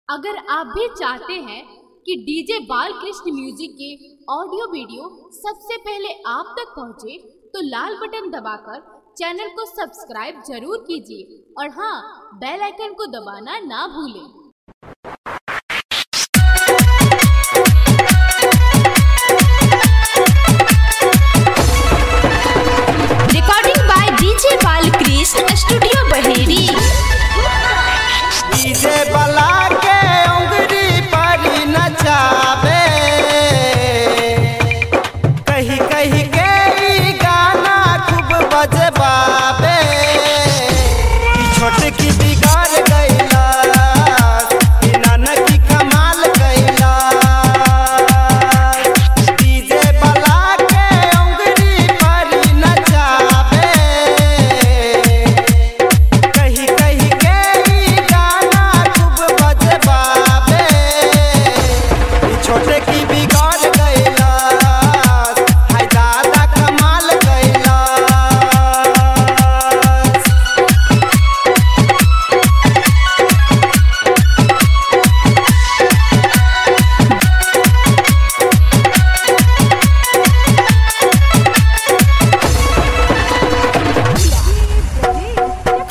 अगर आप भी चाहते हैं कि डीजे बालकृष्ण म्यूजिक के ऑडियो वीडियो सबसे पहले आप तक पहुंचे, तो लाल बटन दबाकर चैनल को सब्सक्राइब जरूर कीजिए और हाँ, बेल आइकन को दबाना ना भूलें। Recording by DJ Balkrishna studio Baheri. DJ Bala के उंगली पर नचावे, कहीं कहीं के ई गाना खूब बजबावे। छोटे की बिगाड़ गईला, नाना की कमाल गईला। डीजे बला के उंगली पर नचावे, कहीं कहीं के ई गाना खूब बजबावे। छोटे की बिगाड़ गईला, हाय दादा कमाल गईला।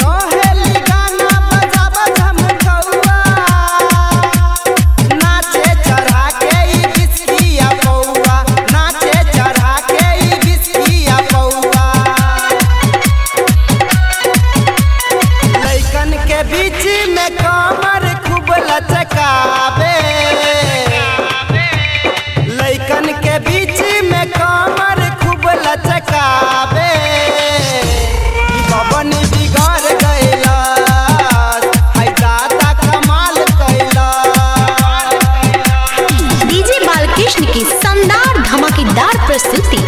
कहेली गाना बजाब झमकौआ, नाचे चढ़ा के ई बिस्किया पौआ, नाचे चढ़ा के ई बिस्किया पौआ। लइकन के बीच में कमर खूब लचकावे, लइकन के बीच में कमर खूब लचकावे। बबनी बिगड़ गईला, हाय दादा कमाल कईला। डीजे बालकृष्ण की शानदार धमाकेदार प्रस्तुति।